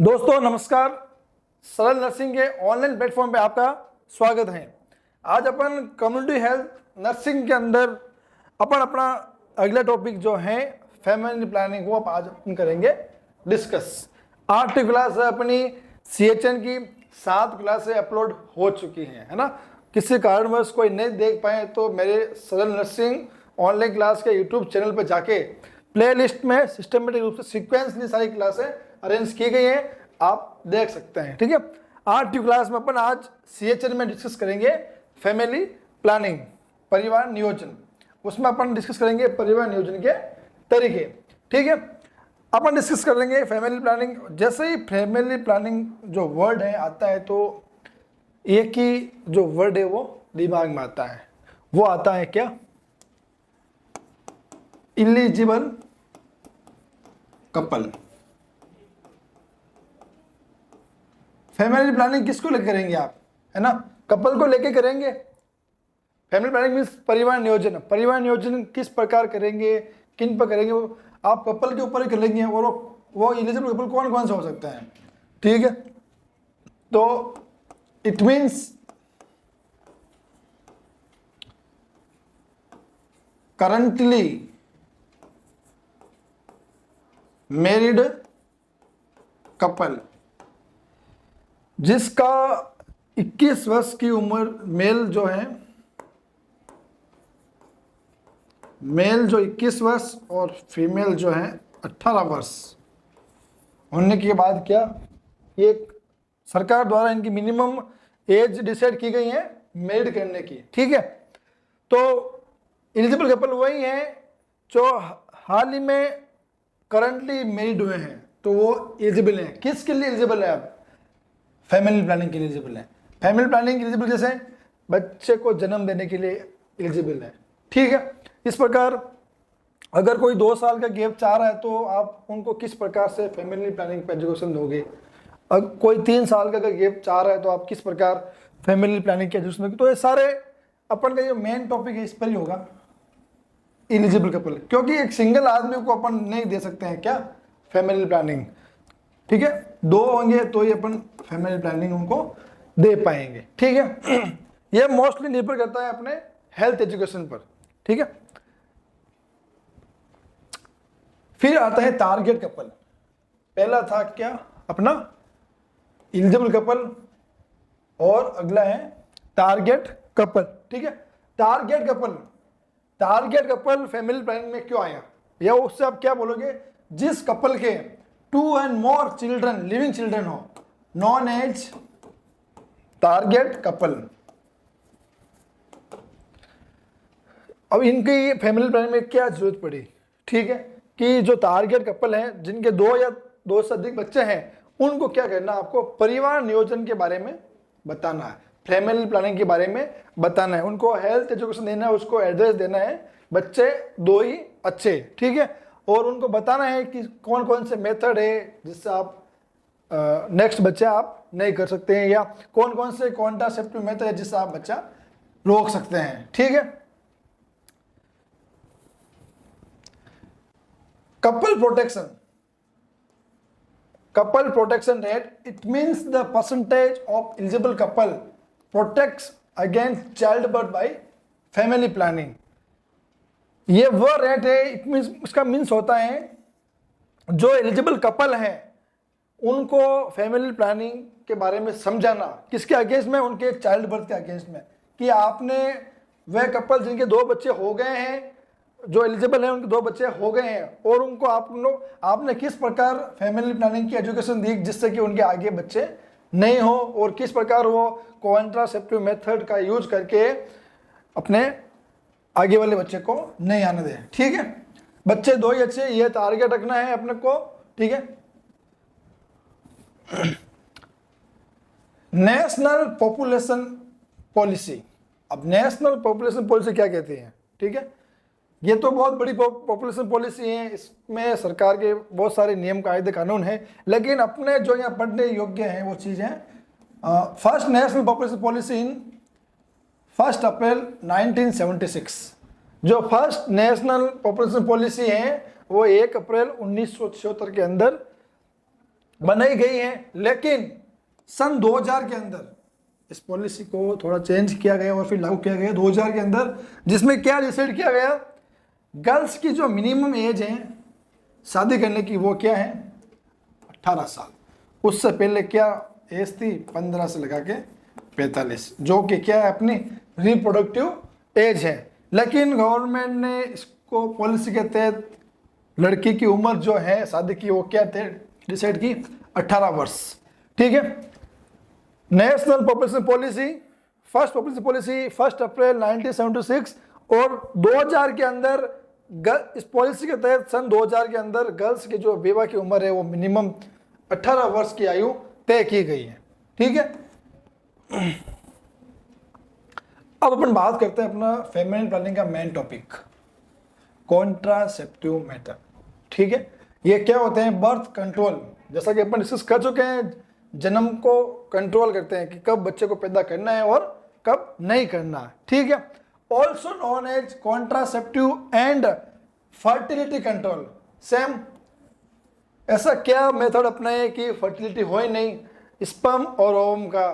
दोस्तों नमस्कार। सरल नर्सिंग के ऑनलाइन प्लेटफॉर्म पे आपका स्वागत है। आज अपन कम्युनिटी हेल्थ नर्सिंग के अंदर अपन अपना अगला टॉपिक जो है फैमिली प्लानिंग वो आज अपन करेंगे डिस्कस। 8 क्लास अपनी CHN की 7 क्लासें अपलोड हो चुकी हैं, है ना। किसी कारणवश कोई नहीं देख पाए तो मेरे सरल नर्सिंग ऑनलाइन क्लास के यूट्यूब चैनल पर जाके प्लेलिस्ट में सिस्टमेटिक रूप से सीक्वेंसली सारी क्लासें अरेंज की गई हैं, आप देख सकते हैं। ठीक है, 8 क्लास में अपन आज CHN में डिस्कस करेंगे फैमिली प्लानिंग, परिवार नियोजन। उसमें अपन डिस्कस करेंगे परिवार नियोजन के तरीके। ठीक है, अपन डिस्कस करेंगे फैमिली प्लानिंग। जैसे ही फैमिली प्लानिंग जो वर्ड है आता है तो एक ही जो वर्ड है वो दिमाग में आता है, वो आता है क्या? Eligible couple. फैमिली प्लानिंग किसको लेकर करेंगे आप, है ना? कपल को लेके करेंगे। फैमिली प्लानिंग मीन्स परिवार नियोजन। परिवार नियोजन किस प्रकार करेंगे, किन पर करेंगे, वो आप कपल के ऊपर ही करेंगे। और वो एलिजिबल कपल कौन कौन से हो सकते हैं? ठीक है, तो it means currently married couple जिसका 21 वर्ष की उम्र, मेल जो है, मेल जो 21 वर्ष और फीमेल जो है 18 वर्ष होने के बाद क्या, ये सरकार द्वारा इनकी मिनिमम एज डिसाइड की गई है मैरिड करने की। ठीक है, तो एलिजिबल कपल वही है जो हाल ही में करंटली मैरिड हुए हैं, तो वो एलिजिबल हैं। किसके लिए एलिजिबल है? अब फैमिली प्लानिंग के लिए एलिजिबल है। फैमिली प्लानिंग एलिजिबल जैसे बच्चे को जन्म देने के लिए एलिजिबल है। ठीक है, इस प्रकार अगर कोई 2 साल का गैप चाह रहा है तो आप उनको किस प्रकार से फैमिली प्लानिंग पर एजुकेशन दोगे। अगर कोई 3 साल का अगर गैप चाह रहा है तो आप किस प्रकार फैमिली प्लानिंग के एजुकेशन दोगे। तो ये सारे अपन का जो मेन टॉपिक है इस पर ही होगा, एलिजिबल कपल। क्योंकि एक सिंगल आदमी को अपन नहीं दे सकते हैं क्या फैमिली प्लानिंग। ठीक है, 2 होंगे तो ही अपन फैमिली प्लानिंग उनको दे पाएंगे। ठीक है, ये मोस्टली निर्भर करता है अपने हेल्थ एजुकेशन पर। ठीक है, फिर आता है टारगेट कपल। पहला था क्या अपना एलिजिबल कपल और अगला है टारगेट कपल। ठीक है, target couple, target couple family planning में क्यों आया, या उससे आप क्या बोलोगे? जिस कपल के 2 and more children, living children हो, नॉन एज टारगेट कपल। अब इनकी फैमिली प्लानिंग में क्या जरूरत पड़ी? ठीक है, कि जो टारगेट कपल हैं जिनके 2 या 2 से अधिक बच्चे हैं, उनको क्या करना, आपको परिवार नियोजन के बारे में बताना है, फैमिली प्लानिंग के बारे में बताना है, उनको हेल्थ एजुकेशन देना है, उसको एड्रेस देना है। बच्चे 2 ही अच्छे। ठीक है, और उनको बताना है कि कौन कौन से मेथड है जिससे आप नेक्स्ट बच्चा आप नहीं कर सकते हैं, या कौन कौन से कॉन्ट्रासेप्टिव मेथड है जिससे आप बच्चा रोक सकते हैं। ठीक है, couple protection. Couple protection rate, it means the percentage of eligible couple protects against child birth bye family planning. ये वो रेट है, इट मीन्स, इसका मीन्स होता है जो एलिजिबल कपल हैं उनको फैमिली प्लानिंग के बारे में समझाना। किसके अगेंस्ट में? उनके चाइल्ड बर्थ के अगेंस्ट में। कि आपने वह कपल जिनके 2 बच्चे हो गए हैं, जो एलिजिबल हैं, उनके 2 बच्चे हो गए हैं, और उनको आपने किस प्रकार फैमिली प्लानिंग की एजुकेशन दी जिससे कि उनके आगे बच्चे नहीं हो, और किस प्रकार वो कॉन्ट्रासेप्टिव मेथड का यूज करके अपने आगे वाले बच्चे को नहीं आने दें। ठीक है, बच्चे 2 ही अच्छे, ये टारगेट रखना है अपने को। ठीक है, नेशनल पॉपुलेशन पॉलिसी। अब नेशनल पॉपुलेशन पॉलिसी क्या कहती है? ठीक है, ये तो बहुत बड़ी पॉपुलेशन पॉलिसी है, इसमें सरकार के बहुत सारे नियम कायदे कानून हैं, लेकिन अपने जो यहाँ पढ़ने योग्य हैं वो चीज़ है। First national population policy in 1 अप्रैल 1976। जो फर्स्ट नेशनल पॉपुलेशन पॉलिसी है वो 1 अप्रैल 1976 के अंदर बनाई गई हैं, लेकिन सन 2000 के अंदर इस पॉलिसी को थोड़ा चेंज किया गया और फिर लागू किया गया 2000 के अंदर, जिसमें क्या डिसाइड किया गया, गर्ल्स की जो मिनिमम एज है शादी करने की वो क्या है 18 साल। उससे पहले क्या एज थी 15 से लगा के 45, जो कि क्या है अपनी रिप्रोडक्टिव एज है। लेकिन गवर्नमेंट ने इसको पॉलिसी के तहत लड़की की उम्र जो है शादी की वो क्या डिसाइड की 18 वर्ष। ठीक है। National population policy, first population policy 1 अप्रैल 1976 और 2000 के अंदर इस पॉलिसी के तहत सन 2000 के अंदर गर्ल्स की जो विवाह की उम्र है वो मिनिमम 18 वर्ष की आयु तय की गई है। ठीक है। अब अपन बात करते हैं अपना फेमिनिन प्लानिंग का मेन टॉपिक, कॉन्ट्रासेप्टिव मेथड। ठीक है। ये क्या होते हैं, बर्थ कंट्रोल, जैसा कि अपन डिस्कस कर चुके हैं, जन्म को कंट्रोल करते हैं कि कब बच्चे को पैदा करना है और कब नहीं करना है। ठीक है। Also known as contraceptive and fertility control. Same, ऐसा क्या मेथड अपनाए कि फर्टिलिटी हो ही नहीं, स्पर्म और ओवम का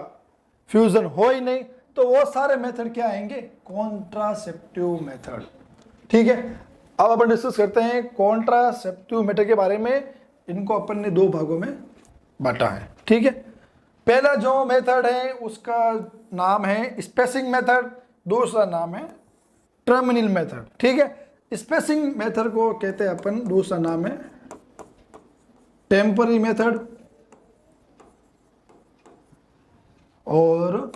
फ्यूजन हो ही नहीं, तो वो सारे मेथड क्या आएंगे, कॉन्ट्रासेप्टिव मेथड। ठीक है। अब अपन डिस्कस करते हैं कॉन्ट्रासेप्टिव मेथड के बारे में। इनको अपन ने 2 भागों में बांटा है। ठीक है। पहला जो मेथड है उसका नाम है स्पेसिंग मेथड, दूसरा नाम है टर्मिनल मेथड। ठीक है। स्पेसिंग मेथड को कहते हैं अपन, दूसरा नाम है टेम्पररी मेथड और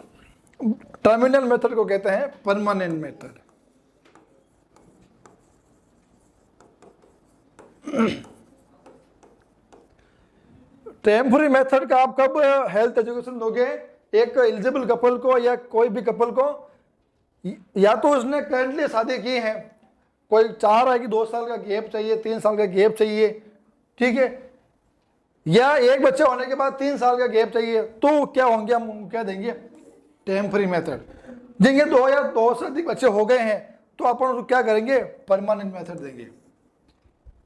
टर्मिनल मेथड को कहते हैं परमानेंट मेथड। टेम्पररी मेथड का आप कब हेल्थ एजुकेशन दोगे, एक एलिजिबल कपल को या कोई भी कपल को, या तो उसने करंटली शादी की है, कोई चाह रहा है कि 2 साल का गैप चाहिए, 3 साल का गैप चाहिए। ठीक है। या एक बच्चा होने के बाद 3 साल का गैप चाहिए, तो क्या होंगे, हम क्या देंगे, टेम्पररी मेथड देंगे। 2 या 2 से अधिक बच्चे हो गए हैं तो अपन उसको क्या करेंगे, परमानेंट मेथड देंगे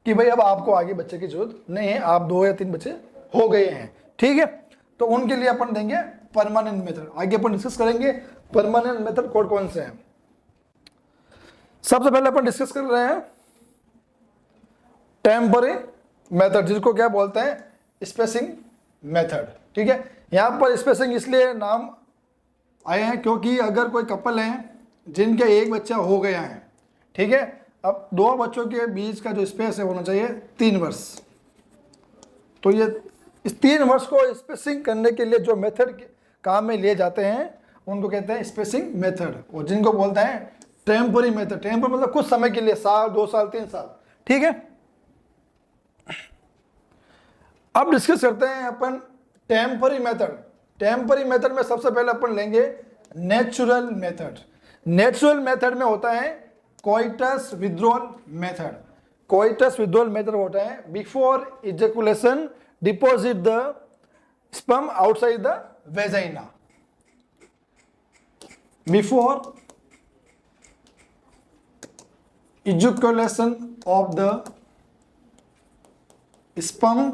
कि भाई अब आपको आगे बच्चे की जरूरत नहीं है, आप 2 या 3 बच्चे हो गए हैं। ठीक है। तो उनके लिए अपन देंगे परमानेंट मेथड। आगे अपन डिस्कस करेंगे परमानेंट मेथड कौन कौन से हैं। सबसे पहले अपन डिस्कस कर रहे हैं टेम्पररी मेथड, जिसको क्या बोलते हैं, स्पेसिंग मेथड। ठीक है। यहां पर स्पेसिंग इसलिए नाम आए हैं क्योंकि अगर कोई कपल है जिनके एक बच्चा हो गया है, ठीक है, अब 2 बच्चों के बीच का जो स्पेस है होना चाहिए 3 वर्ष। तो ये इस 3 वर्ष को स्पेसिंग करने के लिए जो मेथड काम में लिए जाते हैं उनको कहते हैं स्पेसिंग मेथड, और जिनको बोलते हैं टेम्पररी मेथड। टेम्पररी मतलब कुछ समय के लिए, साल, 2 साल, 3 साल। ठीक है। अब डिस्कस करते हैं अपन टेम्पररी मेथड। टेम्पररी मेथड में सबसे पहले अपन लेंगे नेचुरल मेथड। नेचुरल मेथड में होता है coitus withdrawal method. Coitus withdrawal method होता है before ejaculation deposit the sperm outside the vagina. Before ejaculation of the sperm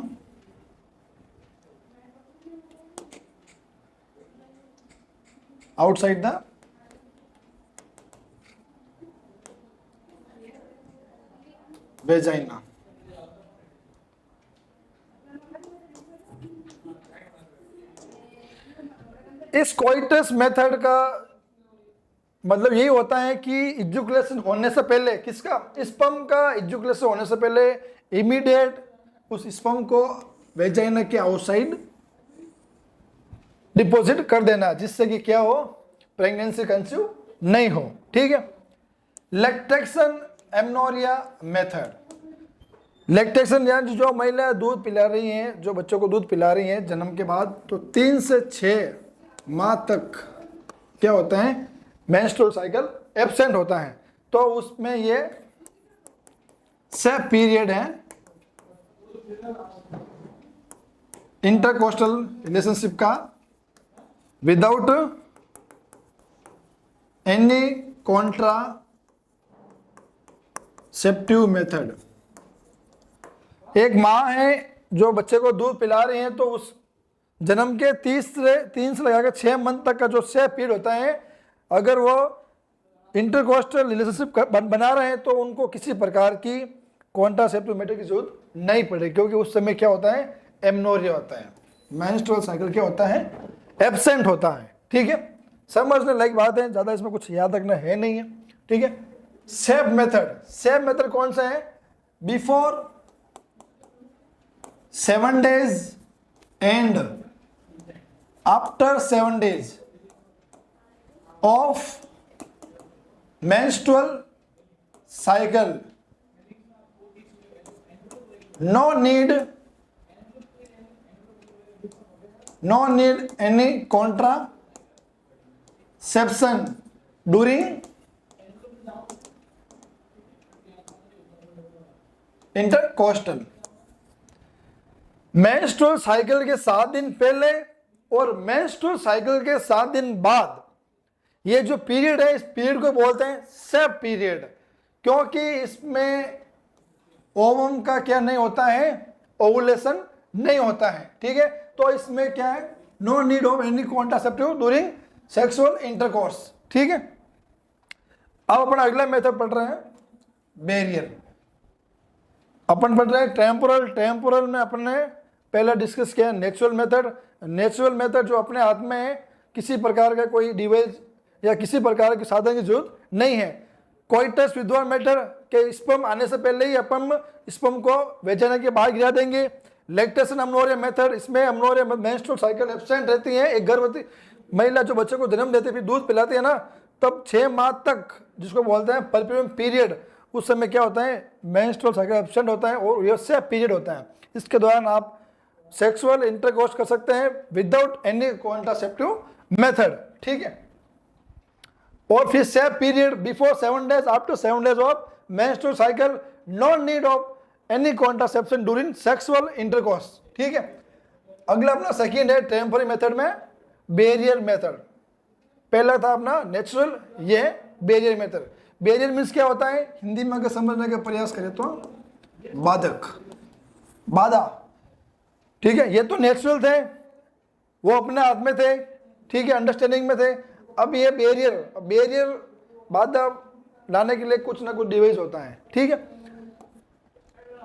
outside the vagina। इस कोइटस मेथड का मतलब यही होता है कि इजैकुलेशन होने से पहले, किसका, स्पर्म का इजैकुलेशन होने से पहले इमीडिएट उस स्पर्म को वेजाइना के आउटसाइड डिपॉजिट कर देना, जिससे कि क्या हो, प्रेगनेंसी कंसीव नहीं हो। ठीक है। Lactation amenorrhoea method. लैक्टेशन यानी जो महिलाएं दूध पिला रही हैं, जो बच्चों को दूध पिला रही हैं जन्म के बाद, तो 3 से 6 माह तक क्या होता है, मेंस्ट्रुअल साइकिल एब्सेंट होता है। तो उसमें ये सेफ पीरियड है इंटरकोस्टल रिलेशनशिप का विदाउट एनी कॉन्ट्रासेप्टिव मेथड। एक माह है जो बच्चे को दूध पिला रहे हैं तो उस जन्म के 3 से लगाकर 6 मंथ तक का जो सेफ पीरियड होता है, अगर वो इंटरकोस्टल रिलेशनशिप बना रहे हैं तो उनको किसी प्रकार की कॉन्ट्रासेप्टिव मेथड की जरूरत नहीं पड़ेगी, क्योंकि उस समय क्या होता है, एमनोरिया होता है, मेंस्ट्रुअल साइकिल क्या होता है, एब्सेंट होता है। ठीक है, समझने लायक बात है, ज़्यादा इसमें कुछ याद रखना है नहीं है। ठीक है, सेफ मेथड कौन सा है, before 7 days and after 7 days of menstrual cycle, no need any contraception during intercostal. Menstrual cycle के 7 दिन पहले और मेंस्ट्रुअल साइकिल के 7 दिन बाद, ये जो पीरियड है, इस पीरियड को बोलते हैं सेफ पीरियड, क्योंकि इसमें ओवम का क्या नहीं होता है, ओवुलेशन नहीं होता है। ठीक है, तो इसमें क्या है, no need of any contraceptive during sexual intercourse. ठीक है, अब अपना अगला मेथड पढ़ रहे हैं, बैरियर। अपन पढ़ रहे हैं टेम्पोरल में अपन ने पहले डिस्कस किया नेचुरल मेथड जो अपने हाथ में है, किसी प्रकार का कोई डिवाइस या किसी प्रकार के साधन की जरूरत नहीं है। कोइटस विथड्रॉल मेथड के स्पर्म आने से पहले ही अपन स्पर्म को वेजाइना के बाहर गिरा देंगे। लैक्टेशन अमनोरिया मेथड, इसमें अमनोरिया मेंस्ट्रुअल साइकिल एब्सेंट रहती है। एक गर्भवती महिला जो बच्चे को जन्म देती है, फिर दूध पिलाती है ना, तब 6 माह तक, जिसको बोलते हैं परपेचुअल पीरियड, उस समय क्या होता है, मेंस्ट्रुअल साइकिल एब्सेंट होता है और यह सेफ पीरियड होता है। इसके दौरान आप सेक्सुअल इंटरकोर्स कर सकते हैं विदाउट एनी कॉन्ट्रासेप्टिव मेथड। ठीक है, और फिर safe period before 7 days, after 7 days of menstrual cycle, no need of any contraception during sexual intercourse. ठीक है, अगला अपना सेकंड है टेम्पररी मेथड में बैरियर मेथड। पहला था अपना नेचुरल, ये बैरियर मेथड। बैरियर मीन्स क्या होता है, हिंदी में अगर समझने का प्रयास करें तो बाधा। ठीक है, ये तो नेचुरल थे, वो अपने हाथ में थे, ठीक है, अंडरस्टैंडिंग में थे। अब ये बैरियर बाधा लाने के लिए कुछ ना कुछ डिवाइस होता है। ठीक है,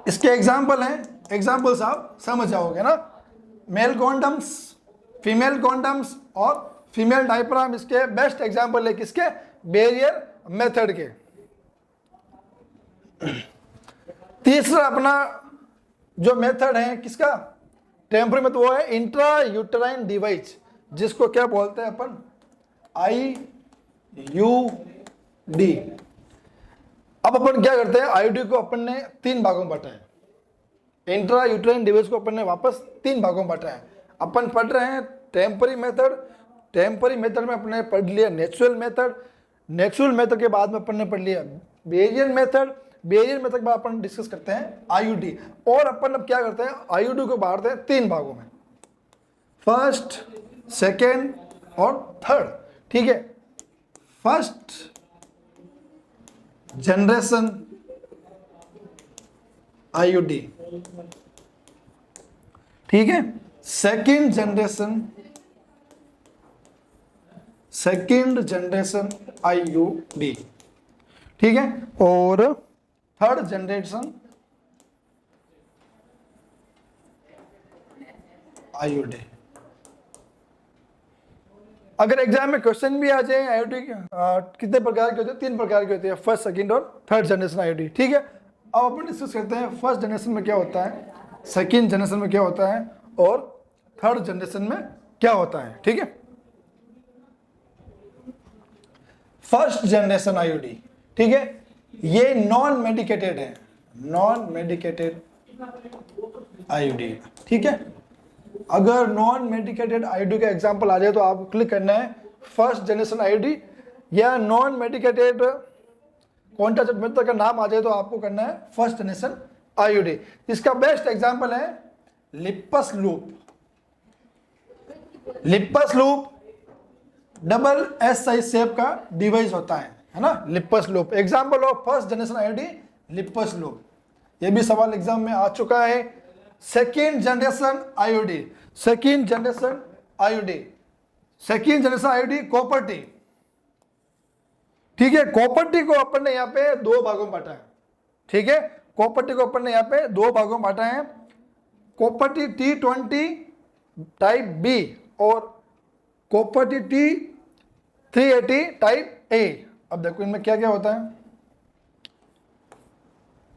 इसके एग्जाम्पल्स आप समझ जाओगे ना, मेल कॉन्डम्स, फीमेल कॉन्डम्स और फीमेल डायफ्राम इसके बेस्ट एग्जाम्पल है किसके, बैरियर मेथड के। तीसरा अपना जो मेथड है किसका, टेम्पररी मेथड, वो है इंट्रा यूटेराइन डिवाइस, जिसको क्या बोलते हैं अपन, IUD। अब अपन क्या करते हैं, IUD को अपन ने 3 भागों में बांटा है। इंट्रा यूटेराइन डिवाइस को अपन ने वापस 3 भागों में बांटा है। अपन पढ़ रहे हैं टेम्पररी मेथड में अपने पढ़ लिया नेचुरल मेथड के बाद में अपन ने पढ़ लिया बैरियर मेथड के बाद अपन डिस्कस करते हैं IUD। और अपन अब क्या करते हैं, IUD को बांटते हैं 3 भागों में, फर्स्ट, सेकेंड और थर्ड। ठीक है, फर्स्ट जनरेशन IUD, ठीक है, सेकेंड जनरेशन IUD, ठीक है, और थर्ड जनरेशन IUD। अगर एग्जाम में क्वेश्चन भी आ जाए IUD कितने प्रकार के होते हैं, 3 प्रकार के होते हैं, फर्स्ट, सेकंड और थर्ड जनरेशन IUD। ठीक है, अब अपन डिस्कस करते हैं फर्स्ट जनरेशन में क्या होता है, सेकंड जनरेशन में क्या होता है और थर्ड जनरेशन में क्या होता है। ठीक है, फर्स्ट जनरेशन IUD, ठीक है, ये नॉन मेडिकेटेड है, IUD। ठीक है, अगर नॉन मेडिकेटेड IUD का एग्जांपल आ जाए तो आपको क्लिक करना है फर्स्ट जनरेशन IUD, या नॉन मेडिकेटेड कॉन्ट्रासेप्टिव मेथड का नाम आ जाए तो आपको करना है फर्स्ट जनरेशन IUD। इसका बेस्ट एग्जांपल है lips loop double S size shape का डिवाइस होता है ना, lips loop. Example of first generation IUD lips loop. ये भी सवाल एग्जाम में आ चुका है, second generation IUD, second generation IUD, second generation IUD copper T. ठीक है, कॉपर टी को अपन ने यहाँ पे दो भागों में बांटा है। ठीक है, कॉपर टी को अपन ने यहाँ पे दो भागों में बांटा है, copper T T20 type B और copper T T380 type A. अब देखो इनमें क्या क्या होता है,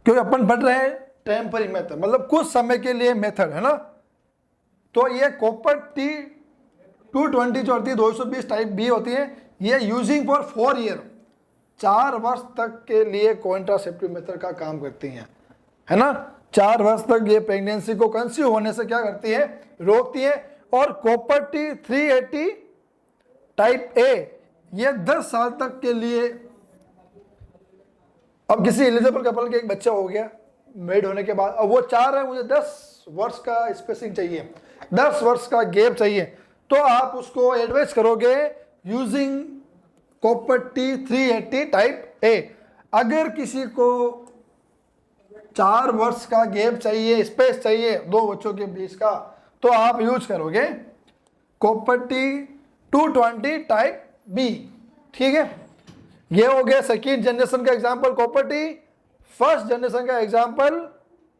क्योंकि अपन पढ़ रहे हैं टेम्पररी मेथड, मतलब कुछ समय के लिए मेथड है ना। तो ये कॉपर T220 जो होती है 220 टाइप बी होती है, ये यूजिंग फॉर 4 ईयर, 4 वर्ष तक के लिए कॉन्ट्रासेप्टिव मेथड का काम करती हैं, है ना। 4 वर्ष तक ये प्रेगनेंसी को कंसीव होने से क्या करती है, रोकती है। और कॉपर T380 टाइप ए ये 10 साल तक के लिए, अब किसी एलिजिबल कपल के एक बच्चा हो गया मेड होने के बाद, अब वो चाह रहे हैं मुझे 10 वर्ष का स्पेसिंग चाहिए, 10 वर्ष का गैप चाहिए, तो आप उसको एडवाइस करोगे यूजिंग कॉपर T380 टाइप ए। अगर किसी को 4 वर्ष का गैप चाहिए, स्पेस चाहिए 2 बच्चों के बीच का, तो आप यूज करोगे कॉपर T220 टाइप बी। ठीक है, ये हो गया सेकेंड जनरेशन का example copper T. First generation का एग्जांपल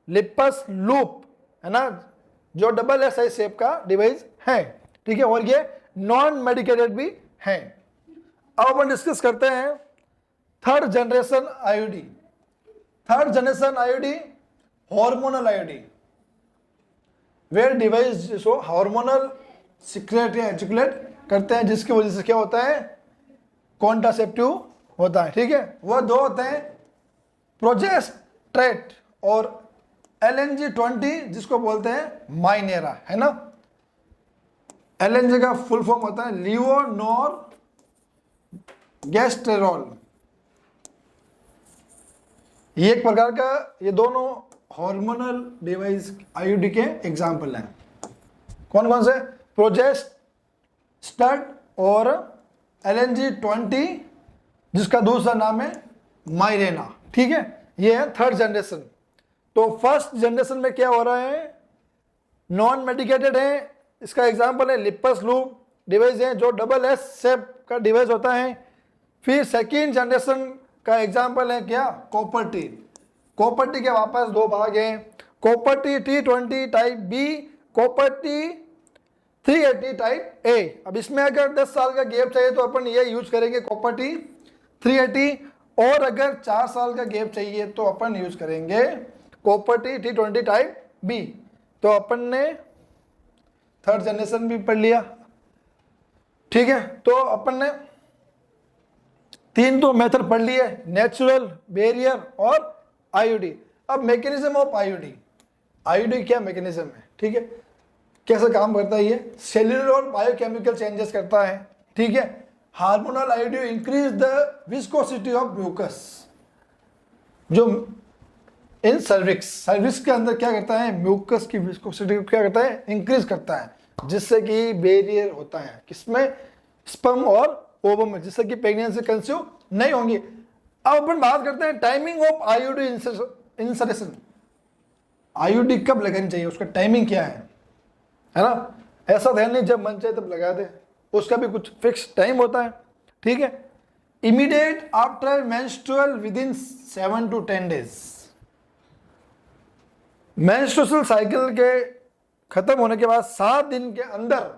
लिपस लूप, है ना, जो डबल एस आई शेप का डिवाइस है। ठीक है, और ये नॉन मेडिकेटेड भी है। अब अपन डिस्कस करते हैं third generation IUD. Third generation IUD hormonal IUD, where device जिसको हार्मोनल सिक्रेट या एजुकेट करते हैं, जिसकी वजह से क्या होता है, कॉन्ट्रासेप्टिव होता है। ठीक है, वह दो होते हैं, प्रोजेस्टेट और LNG-20 जिसको बोलते हैं माइनेरा, है ना। LNG का फुल फॉर्म होता है लियोनोर गैस्टेरॉल। ये एक प्रकार का, ये दोनों हार्मोनल डिवाइस आईयूडी के एग्जाम्पल हैं। कौन कौन से, प्रोजेस्टेट और LNG-20 जिसका दूसरा नाम है माइरेना। ठीक है, ये है थर्ड जनरेशन। तो फर्स्ट जनरेशन में क्या हो रहा है, नॉन मेडिकेटेड है, इसका एग्जांपल है लिपस लूप डिवाइस है जो डबल एस शेप का डिवाइस होता है। फिर सेकेंड जनरेशन का एग्जांपल है क्या, कॉपर टी। कॉपर टी के वापस दो भाग हैं, copper T T20 type B, copper T380 type A. अब इसमें अगर 10 साल का गैप चाहिए तो अपन ये यूज करेंगे कॉपर T380, और अगर 4 साल का गैप चाहिए तो अपन यूज करेंगे कॉपर T20 टाइप बी। तो अपन ने थर्ड जनरेशन भी पढ़ लिया। ठीक है, तो अपन ने 3 तो मेथड पढ़ लिए, नेचुरल, बैरियर और आईयूडी। अब मैकेनिज्म ऑफ आईयूडी, आईयूडी क्या मैकेनिज्म है, ठीक है, कैसे काम करता है, ये सेल्यूलर और बायोकेमिकल चेंजेस करता है। ठीक है, hormonal IUD increase the viscosity of mucus, जो इन सर्विक्स के अंदर क्या करता है, म्यूकस की विस्कोसिटी को क्या करता है, इंक्रीज करता है, जिससे कि बैरियर होता है किसमें, स्पर्म और ओवम में, जिससे कि प्रेगनेंसी कंसीव नहीं होंगी। अब अपन बात करते हैं timing of IUD insertion. IUD कब लगानी चाहिए, उसका टाइमिंग क्या है ना। ऐसा ध्यान नहीं जब मन चाहे तब लगा दे, उसका भी कुछ फिक्स टाइम होता है। ठीक है, immediate after menstrual with in 7 to 10 days। Menstrual cycle के खत्म होने के बाद 7 दिन के अंदर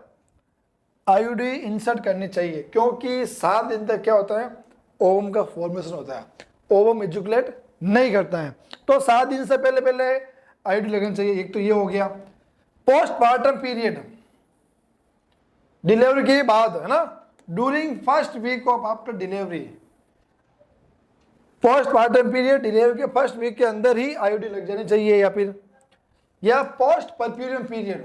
आईयूडी इंसर्ट करनी चाहिए, क्योंकि 7 दिन तक क्या होता है, ओवम का फॉर्मेशन होता है, ओवम एजुकुलेट नहीं करता है। तो 7 दिन से पहले पहले आईयूडी लगनी चाहिए। एक तो ये हो गया। पोस्टमार्टम पीरियड, डिलीवरी के बाद, है ना, during first week of after delivery. Postmortem period, delivery के फर्स्ट वीक के अंदर ही आईयूडी लग जानी चाहिए, या पोस्ट परप्यूरियम पीरियड।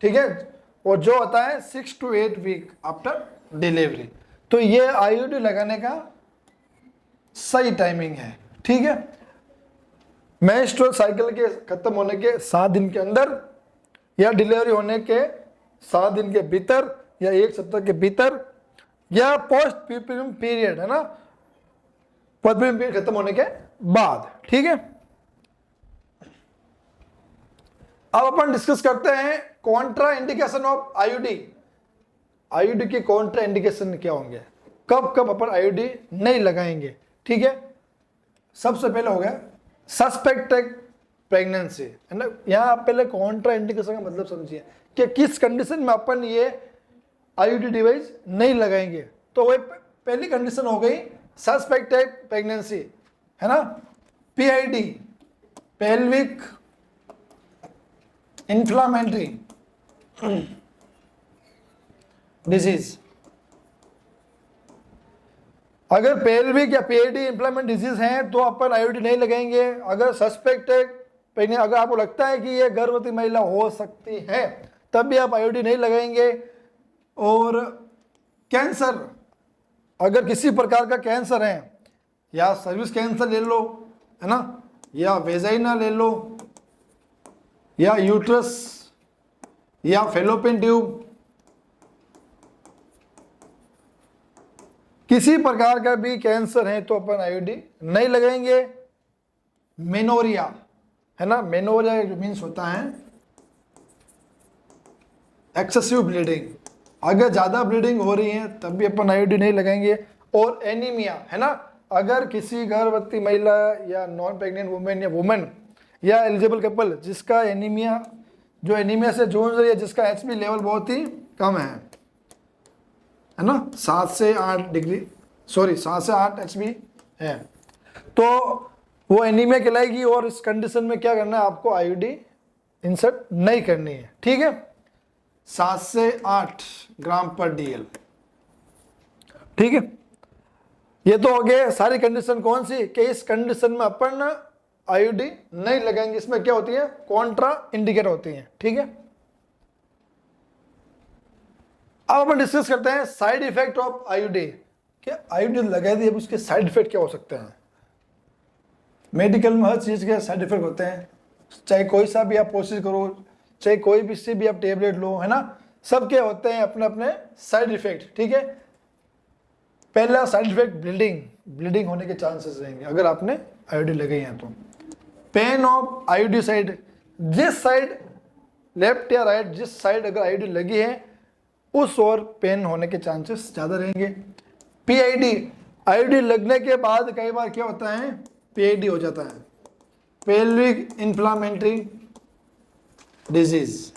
ठीक है, और जो होता है 6 to 8 वीक आफ्टर डिलीवरी। तो ये आईयूडी लगाने का सही टाइमिंग है। ठीक है, मेंस्ट्रुअल साइकिल के खत्म होने के 7 दिन के अंदर, या डिलीवरी होने के 7 दिन के भीतर, या 1 सप्ताह के भीतर, या पोस्ट परप्यूरियम पीरियड, है ना, परप्यूरियम पीरियड खत्म होने के बाद। ठीक है, अब अपन डिस्कस करते हैं Contra indication of IUD. IUD के कॉन्ट्रा इंडिकेशन क्या होंगे, कब कब अपन आईयूडी नहीं लगाएंगे। ठीक है, सबसे पहले हो गया सस्पेक्टेड प्रेगनेंसी, है ना। यहाँ आप पहले कॉन्ट्रा इंडिकेशन का मतलब समझिए कि किस कंडीशन में अपन ये आईयूडी डिवाइस नहीं लगाएंगे। तो वही पहली कंडीशन हो गई सस्पेक्टेड प्रेगनेंसी, है ना। PID, pelvic inflammatory disease. अगर पेल्विक या पीआईडी इंफ्लामेटरी डिजीज है तो अपन आईयूडी नहीं लगाएंगे। अगर सस्पेक्टेड प्रेगनेंसी, अगर आपको लगता है कि ये गर्भवती महिला हो सकती है, तब भी आप आईयूडी नहीं लगाएंगे। और कैंसर, अगर किसी प्रकार का कैंसर है, या सर्विस कैंसर ले लो, है ना, या वेजाइना ले लो, या यूट्रस, या फेलोपियन ट्यूब, किसी प्रकार का भी कैंसर है तो अपन आईयूडी नहीं लगाएंगे। मेनोरिया, है ना, मेनोरिया मीन्स होता है एक्सेसिव ब्लीडिंग, अगर ज़्यादा ब्लीडिंग हो रही है तब भी अपन आईयूडी नहीं लगाएंगे। और एनीमिया, है ना, अगर किसी गर्भवती महिला या नॉन प्रेग्नेंट वुमेन या एलिजिबल कपल जिसका एनीमिया, जो एनीमिया से जूझ रही है, जिसका एचबी लेवल बहुत ही कम है ना, 7 से 8 एचबी है, तो वो एनीमिया कहलाएगी। और इस कंडीशन में क्या करना है, आपको आईयूडी इंसर्ट नहीं करनी है। ठीक है, 7 से 8 ग्राम पर डीएल। ठीक है, ये तो हो गए सारी कंडीशन। कौन सी, कि इस कंडीशन में अपन आईयूडी नहीं लगाएंगे। इसमें क्या होती है, कॉन्ट्रा इंडिकेटर होती है। ठीक है, अब अपन डिस्कस करते हैं साइड इफेक्ट ऑफ आईयूडी। क्या आईयूडी लगा दी, अब उसके साइड इफेक्ट क्या हो सकते हैं। मेडिकल में हर चीज के साइड इफेक्ट होते हैं, चाहे कोई सा भी आप प्रोसेस करो, चाहे कोई भी से भी आप टेबलेट लो, है ना, सब के होते हैं अपने अपने साइड इफेक्ट। ठीक है, पहला साइड इफेक्ट ब्लीडिंग होने के चांसेस रहेंगे अगर आपने आईयूडी लगाई है तो। पेन ऑफ आईयूडी साइड, जिस साइड लेफ्ट या राइट, जिस साइड अगर आईयूडी लगी है उस ओर पेन होने के चांसेस ज़्यादा रहेंगे। पीआईडी, आईयूडी लगने के बाद कई बार क्या होता है, पीआईडी हो जाता है, पेल्विक इन्फ्लामेटरी डिजीज।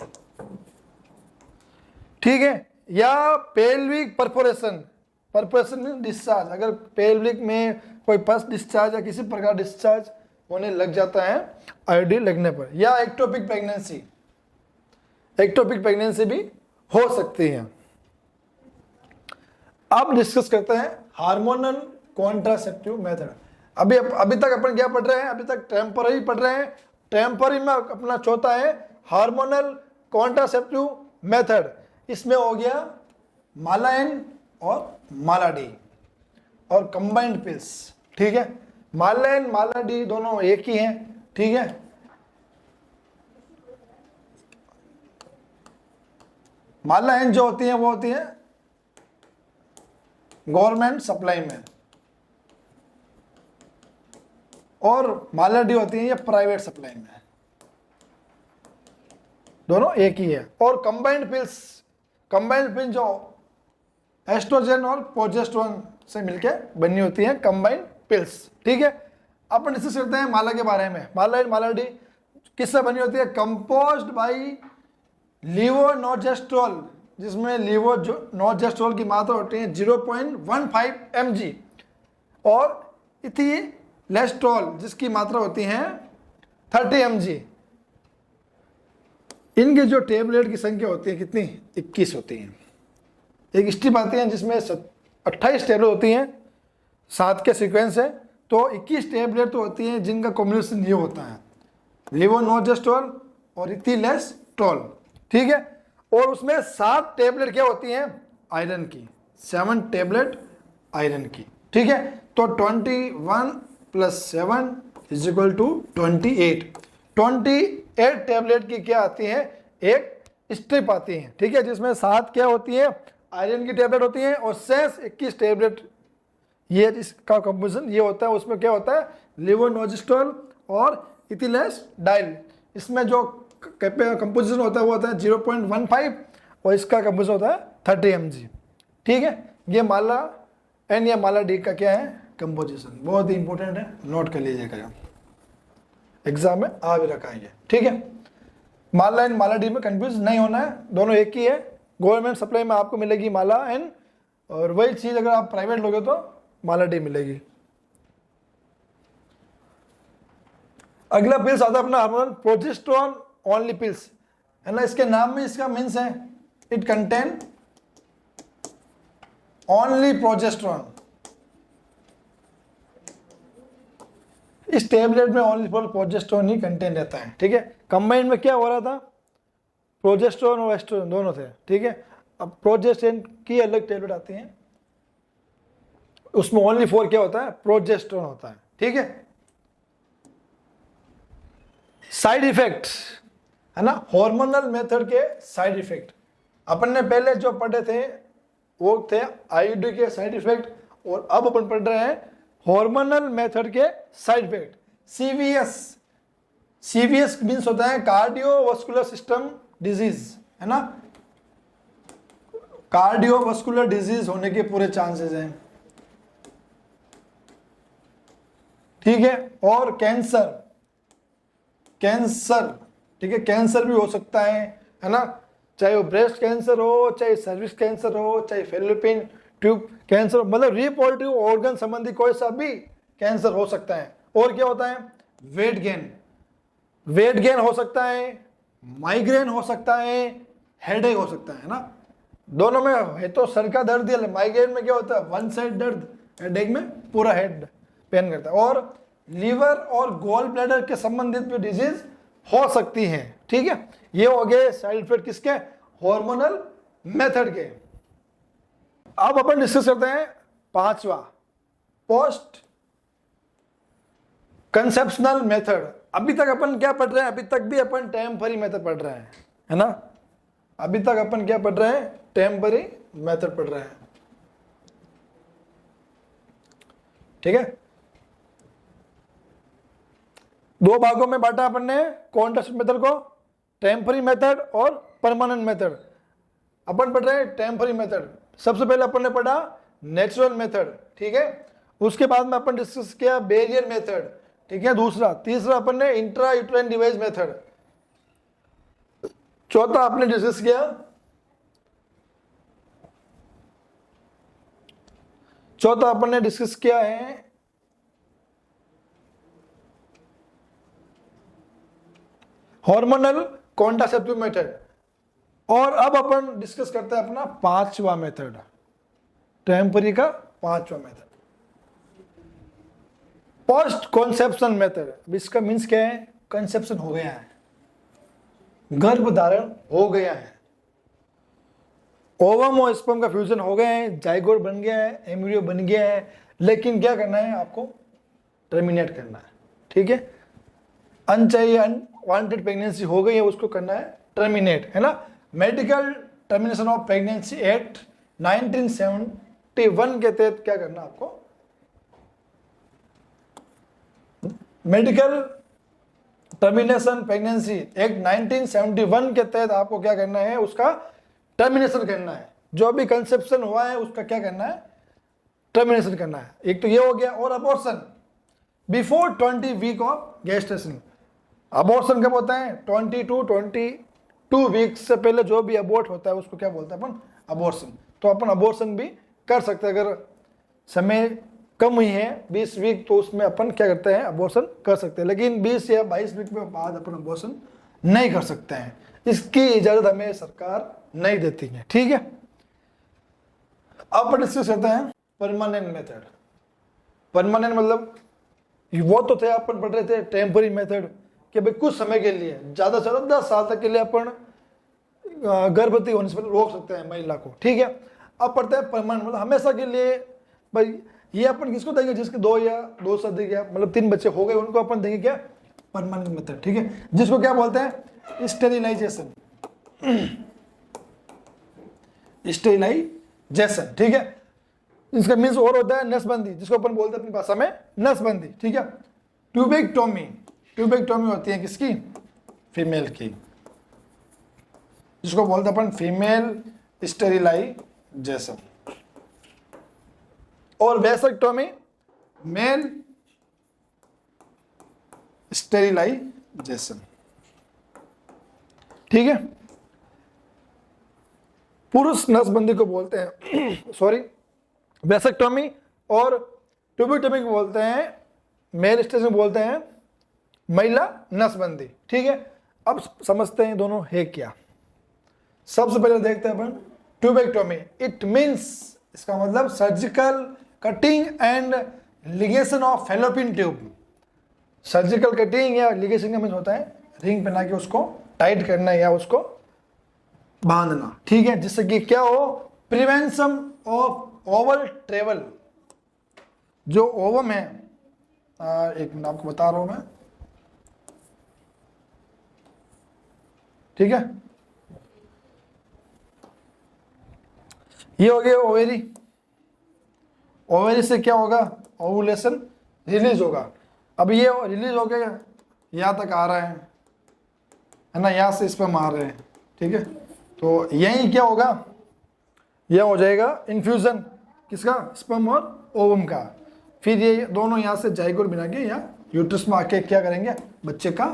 ठीक है, या पेल्विक परफोरेशन मीन डिस्चार्ज, अगर पेल्विक में कोई पस डिस्चार्ज या किसी प्रकार डिस्चार्ज होने लग जाता है आईयूडी लगने पर। या एक्टोपिक प्रेगनेंसी भी हो सकती है। अब डिस्कस करते हैं हार्मोनल कॉन्ट्रासेप्टिव मेथड। अभी तक अपन क्या पढ़ रहे हैं, अभी तक टेम्पररी पढ़ रहे हैं। टेम्पररी में अपना चौथा है हार्मोनल कॉन्ट्रासेप्टिव मेथड। इसमें हो गया माला एन और माला डी और कंबाइंड पिल्स। ठीक है, माला एन माला डी दोनों एक ही हैं। ठीक है, माला एन जो होती है वो होती है गवर्नमेंट सप्लाई में, और माला डी होती है ये प्राइवेट सप्लाई में, दोनों एक ही है। और कंबाइंड पिल्स जो एस्ट्रोजन और प्रोजेस्टेरोन से मिलके बनी होती है कंबाइंड पिल्स। ठीक है, अपन डिस्कस करते हैं माला के बारे में। माला एंड माला डी किससे बनी होती है, कंपोज्ड बाई लीवोनोजेस्ट्रोल, जिसमें लीवोनोजेस्ट्रोल की मात्रा होती है 0.15 mg, और इथिलेस्ट्रोल जिसकी मात्रा होती है 30 mg। इनके जो टेबलेट की संख्या होती है कितनी, 21 होती है। एक स्ट्रिप आती है जिसमें 28 टेबलेट होती हैं, 7 के सीक्वेंस है, तो 21 टेबलेट तो होती हैं जिनका कॉम्बिनेशन ये होता है लीवोनोजेस्ट्रोल और इथिलेस्ट्रोल। ठीक है, और उसमें 7 टेबलेट क्या होती हैं, आयरन की, 7 टेबलेट आयरन की। ठीक है, तो 21 + 7 = 28। 28 टेबलेट की क्या आती है, एक स्ट्रिप आती है। ठीक है, जिसमें 7 क्या होती है, आयरन की टेबलेट होती है, और शेष 21 टेबलेट ये इसका कंपोजिशन ये होता है। उसमें क्या होता है, लीवोनोजेस्ट्रोल और इथिलेस्डाइल। इसमें जो कंपोजिशन होता है वो होता है 0.15 और इसका कंपोजिशन होता है 30 mg। ठीक है, ये माला एन या माला डी का क्या है कंपोजिशन, बहुत ही इंपॉर्टेंट है, नोट कर लीजिएगा, एग्जाम में आ भी रखा है ये। ठीक है, माला एन माला डी में कंफ्यूज नहीं होना है, दोनों एक ही है। गवर्नमेंट सप्लाई में आपको मिलेगी माला एन और वही चीज अगर आप प्राइवेट लोगे तो माला डी मिलेगी। अगला पिल्स आता है अपना हार्मोनल प्रोजेस्टेरोन ओनली पिल्स, है ना, इसके नाम में इसका मीन्स है इट कंटेन ओनली प्रोजेस्टेरोन। इस टेबलेट में ओनली प्रोजेस्टेरोन ही कंटेन रहता है। ठीक है, कंबाइंड में क्या हो रहा था, प्रोजेस्टेरोन और एस्ट्रोजन दोनों थे। ठीक है, अब प्रोजेस्टेरोन की अलग टेबलेट आती है, उसमें ओनली फॉर क्या होता है प्रोजेस्टेरोन होता है। ठीक है, साइड इफेक्ट है ना, हार्मोनल मेथड के साइड इफेक्ट अपन ने पहले जो पढ़े थे वो थे आईयूडी के साइड इफेक्ट, और अब अपन पढ़ रहे हैं हार्मोनल मेथड के side effect. CVS, CVS means होता है कार्डियोवास्कुलर सिस्टम डिजीज, है ना, कार्डियोवास्कुलर डिजीज होने के पूरे चांसेस हैं। ठीक है, और कैंसर, कैंसर, ठीक है, कैंसर भी हो सकता है ना, चाहे वो ब्रेस्ट कैंसर हो, चाहे सर्विक्स कैंसर हो, चाहे फेलोपियन ट्यूब कैंसर, मतलब रिप्रोडक्टिव ऑर्गन संबंधी कोई सा भी कैंसर हो सकता है। और क्या होता है वेट गेन, वेट गेन हो सकता है, माइग्रेन हो सकता है, हेडेक हो सकता है ना, दोनों में है तो सर का दर्द है, माइग्रेन में क्या होता है वन साइड दर्द, हेडेक में पूरा हेड पेन करता है। और लीवर और गोल ब्लैडर के संबंधित भी डिजीज हो सकती है। ठीक है, ये हो गए साइड इफेक्ट किसके हार्मोनल मेथड के। अब अपन डिस्कस करते हैं पांचवा पोस्ट कंसेप्शनल मेथड। अभी तक अपन क्या पढ़ रहे हैं, अभी तक भी अपन टेम्पररी मेथड पढ़ रहे हैं, है ना, अभी तक अपन क्या पढ़ रहे हैं टेम्पररी मेथड पढ़ रहे हैं। ठीक है, दो भागों में बांटा अपन ने कॉन्ट्रास्ट मेथड को, टेम्पररी मेथड और परमानेंट मेथड। अपन पढ़ रहे हैं टेम्पररी मेथड। सबसे पहले अपन ने पढ़ा नेचुरल मेथड, ठीक है, उसके बाद में अपन डिस्कस किया बेरियर मेथड, ठीक है, दूसरा, तीसरा अपन ने इंट्रा यूट्राइन डिवाइस मेथड, चौथा आपने डिस्कस किया है हार्मोनल कॉन्ट्रासेप्टिव मेथड। और अब अपन डिस्कस करते हैं अपना पांचवा मेथड, टेम्पररी का पांचवा मेथड, पोस्ट कॉन्सेप्शन मेथड। इसका मीन्स क्या है, कंसेप्शन हो गया है, गर्भ धारण हो गया है, ओवम और स्पर्म का फ्यूजन हो गए हैं, जाइगोट बन गया है, एम्ब्रियो बन गया है, लेकिन क्या करना है आपको टर्मिनेट करना है। ठीक है, अनचाहिए अनवांटेड प्रेगनेंसी हो गई है, उसको करना है टर्मिनेट, है ना। Medical termination of pregnancy act 1971 के तहत क्या करना आपको, मेडिकल टर्मिनेशन प्रेगनेंसी एक्ट 1971 के तहत आपको क्या करना है, उसका टर्मिनेशन करना है। जो भी कंसेप्शन हुआ है उसका क्या करना है, टर्मिनेशन करना है। एक तो ये हो गया। और abortion before 20 week of gestation. Abortion कब होता है, 22 वीक से पहले जो भी अबॉर्ट होता है उसको क्या बोलते हैं अपन, अबॉर्शन। तो अपन अबॉर्शन भी कर सकते हैं, अगर समय कम हुई है 20 वीक तो उसमें अपन क्या करते हैं, अबॉर्शन कर सकते हैं। लेकिन 20 या 22 वीक में बाद अपन अबॉर्शन नहीं कर सकते हैं, इसकी इजाजत हमें सरकार नहीं देती है। ठीक है, अब अपन डिस्कस करते हैं परमानेंट मेथड। परमानेंट मतलब वो तो थे अपन पढ़ रहे थे टेम्पररी मेथड कि भाई कुछ समय के लिए, ज्यादा से ज्यादा 10 साल तक के लिए अपन गर्भवती होने से पहले रोक सकते हैं महिला को। ठीक है, अब पढ़ते हैं परमानेंट मतलब हमेशा के लिए। भाई ये अपन किसको देंगे, जिसके 2 या 2 से अधिक या मतलब 3 बच्चे हो गए, उनको अपन देंगे क्या, परमानेंट मेथड। ठीक है, जिसको क्या बोलते हैं स्टेरिलाइजेशन, स्टेरिलाइजेशन। ठीक है, इसका मीन्स और होता है नसबंदी, जिसको अपन बोलते हैं अपनी भाषा में नसबंदी। ठीक है, ट्यूबेक्टोमी, ट्यूबेक्टोमी होती है किसकी, फीमेल की। जिसको बोलते हैं अपन फीमेल स्टेरिलाइजेशन, और वेसेक्टोमी मेल स्टेरिलाइजेशन। ठीक है, पुरुष नसबंदी को बोलते हैं सॉरी वेसेक्टोमी, और ट्यूबेक्टोमी को बोलते हैं मेल स्टेरिलाइजेशन बोलते हैं महिला नसबंदी। ठीक है, अब समझते हैं दोनों है क्या। सबसे पहले देखते हैं अपन ट्यूबेक्टोमी। इट मीन्स, इसका मतलब surgical cutting and ligation of fallopian tube. Surgical cutting या लिगेशन का मीन्स होता है रिंग पहना के उसको टाइट करना या उसको बांधना। ठीक है, जिससे कि क्या हो, प्रिवेंशन ऑफ ओवल ट्रेवल। जो ओवम है, एक मिनट आपको बता रहा हूं मैं। ठीक है, ये हो गया ओवेरी। ओवेरी से क्या होगा, ओवुलेशन रिलीज होगा। अब ये रिलीज हो गया, यहाँ तक आ रहा है ना, यहाँ से इस पर मार रहे हैं। ठीक है, तो यही क्या होगा, यह हो जाएगा इन्फ्यूजन किसका, स्पर्म और ओवम का। फिर ये दोनों यहाँ से जाइगोट बना के या यूट्रस में आके क्या करेंगे, बच्चे का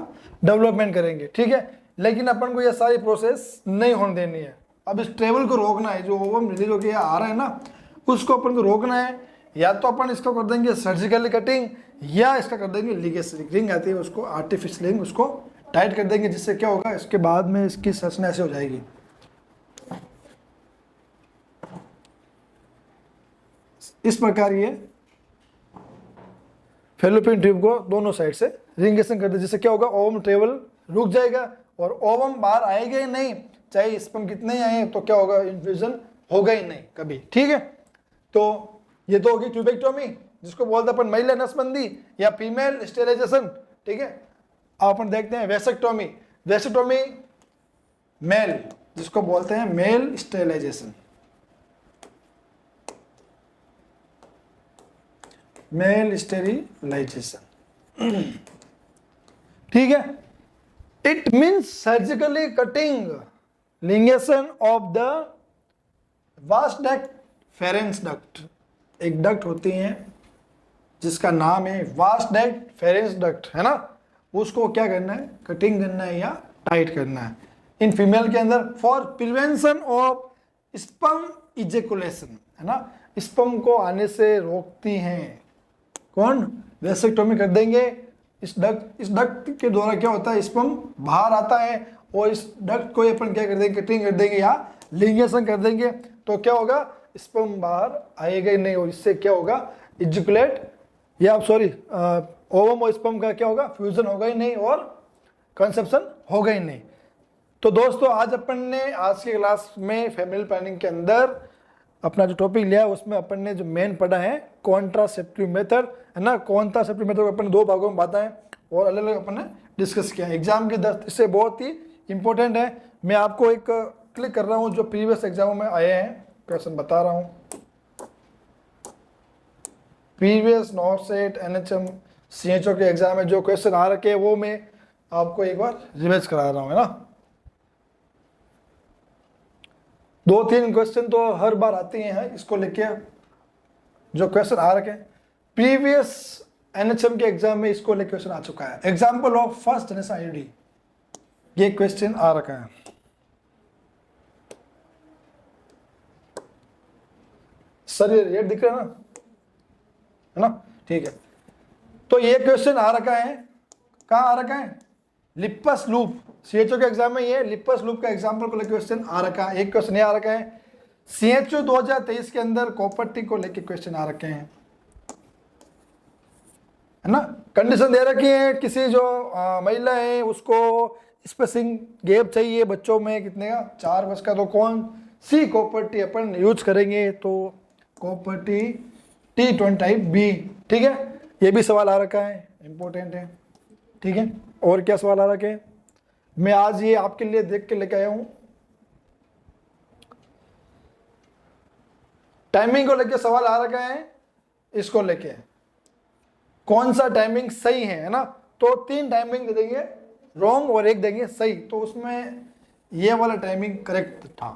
डेवलपमेंट करेंगे। ठीक है, लेकिन अपन को ये सारी प्रोसेस नहीं होने देनी है। अब इस ट्रेवल को रोकना है, जो ओवम रिलीज होकर यहाँ आ रहा है ना, उसको अपन को रोकना है। या तो अपन इसको कर देंगे सर्जिकली कटिंग, या इसका कर देंगे लिगेशन, रिंग आती है उसको आर्टिफिशियल रिंग, उसको टाइट कर देंगे, जिससे क्या होगा, इसके बाद में इसकी संरचना ऐसे हो जाएगी। इस प्रकार ये फैलोपियन ट्यूब को दोनों साइड से रिंगेशन कर दे, जिससे क्या होगा, ओवम ट्रेवल रुक जाएगा और ओवम बाहर आएगा ही नहीं। चाहे स्पर्म कितने ही आए तो क्या होगा, इन्फ्यूजन होगा ही नहीं कभी। ठीक है, तो ये तो होगी ट्यूबेक्टोमी, जिसको बोलते हैं अपन महिला नसबंदी या फीमेल स्टेरिलाइजेशन। ठीक है, अब अपन देखते हैं वेसेक्टोमी। वेसेक्टोमी मेल, जिसको बोलते हैं मेल स्टेरिलाइजेशन। Mail sterilization. ठीक है, it means surgically cutting ligation of the vas duct deferens duct. एक डक्ट होती है जिसका नाम है वास्ट डक्ट फेरेंस डक्ट, है ना, उसको क्या करना है, कटिंग करना है या टाइट करना है। इन फीमेल के अंदर for prevention of sperm ejaculation, है ना, स्पर्म को आने से रोकती हैं। कौन, वेसेक्टोमी कर देंगे। इस डक्ट के द्वारा क्या होता है, स्पर्म बाहर आता है, और इस डक्ट को अपन क्या कर देंगे, कटिंग कर देंगे या लिंगेशन कर देंगे, तो क्या होगा, स्पर्म बाहर आएगा ही नहीं, और इससे क्या होगा, इजेकुलेट या सॉरी ओवम और स्पर्म का क्या होगा, फ्यूजन होगा ही नहीं और कंसेप्शन होगा ही नहीं। तो दोस्तों, आज अपन ने आज की क्लास में फैमिली प्लानिंग के अंदर अपना जो टॉपिक लिया उसमें अपन ने जो मेन पढ़ा है कॉन्ट्रासेप्टिव मेथड, है ना। कॉन्ट्रासेप्टिव मेथड अपन दो भागों में बांटा है और अलग अलग अपन ने डिस्कस किया है। एग्जाम की दृष्टि से बहुत ही इंपॉर्टेंट है। मैं आपको एक क्लिक कर रहा हूँ जो प्रीवियस एग्जामों में आए हैं, क्वेश्चन बता रहा हूँ। प्रीवियस नॉर्सेट एनएचएम सीएचओ के एग्जाम में जो क्वेश्चन आ रखे हैं वो मैं आपको एक बार रिवाइज करा रहा हूँ, है ना। 2-3 क्वेश्चन तो हर बार आते हैं, इसको लेके जो क्वेश्चन आ रखे हैं प्रीवियस एनएचएम के एग्जाम में, इसको लेके क्वेश्चन आ चुका है। Example of first generation ID, ये क्वेश्चन आ रखा है। सर ये रेट दिख रहा है ना, ठीक है। तो ये क्वेश्चन आ रखा है, कहाँ आ रखा है, लिपस लूप। सीएचओ के एग्जाम में ये लिपस लूप का एग्जाम्पल को लेकर क्वेश्चन आ रखा है। एक क्वेश्चन ये आ रखा है सीएचओ 2023 के अंदर कॉपर टी को लेकर क्वेश्चन आ रखे हैं, है ना। कंडीशन दे रखी है, किसी जो महिला है उसको स्पेसिंग गैप चाहिए बच्चों में कितने का, 4 वर्ष का। तो कौन सी कॉपर टी अपन यूज करेंगे, तो copper T T20 type B, ठीक है। ये भी सवाल आ रखा है, इंपॉर्टेंट है, ठीक है। और क्या सवाल आ रखे हैं, मैं आज ये आपके लिए देख के लेके आया हूं। टाइमिंग को लेके सवाल आ रखा है, इसको लेके कौन सा टाइमिंग सही है ना। तो 3 टाइमिंग दे देंगे, रॉन्ग और 1 देंगे सही। तो उसमें ये वाला टाइमिंग करेक्ट था,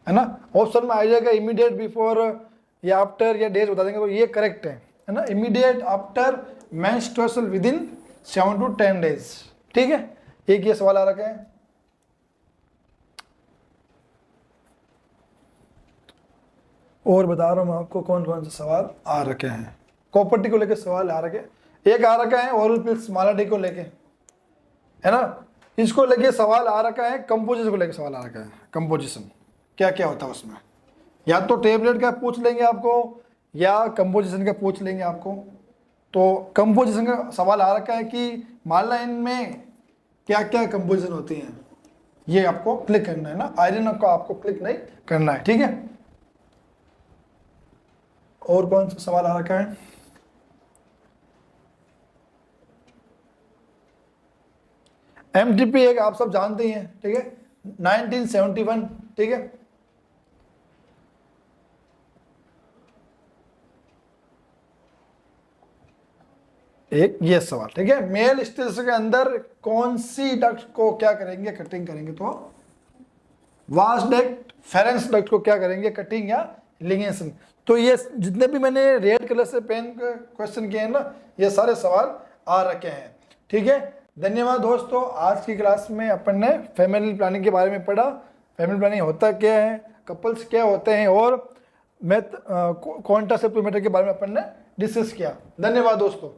है ना। ऑप्शन में आ जाएगा इमीडिएट बिफोर या आफ्टर या डेज बता देंगे तो ये करेक्ट है ना। Immediate after menstruation with in 7 to 10 days, ठीक है। एक ये सवाल आ रखा है। और बता रहा हूं मैं आपको कौन कौन से सवाल आ रखे हैं। कॉपर्टी को लेकर सवाल आ रखे, एक आ रखा है ओरल पिल्स मालाडी को लेके, है ना। इसको लेके सवाल आ रखा है। कंपोजिशन को लेके सवाल आ रखा है। कंपोजिशन क्या क्या होता है उसमें, या तो टेबलेट का पूछ लेंगे आपको या कंपोजिशन का पूछ लेंगे आपको। तो कंपोजिशन का सवाल आ रखा है कि मालाइन में क्या क्या कंपोजिशन होती हैं, ये आपको क्लिक करना है ना। आयरन का आपको क्लिक नहीं करना है, ठीक है। और कौन सा सवाल आ रखा है। एमटीपी एक आप सब जानते ही हैं, ठीक है, 1971, ठीक है। एक ये सवाल, ठीक है, मेल स्टेज के अंदर कौन सी डक्ट को क्या करेंगे, कटिंग करेंगे। तो वास डक्ट, फेरेंस डक्ट को क्या करेंगे, कटिंग या लिगेशन। तो ये जितने भी मैंने रेड कलर से पेन क्वेश्चन किए हैं ना, ये सारे सवाल आ रखे हैं, ठीक है। धन्यवाद दोस्तों। आज की क्लास में अपन ने फैमिली प्लानिंग के बारे में पढ़ा। फैमिली प्लानिंग होता क्या है, कपल्स क्या होते हैं, और मैथ कॉन्ट्रासेप्टिव मैटर के बारे में अपन ने डिस्कस किया। धन्यवाद दोस्तों।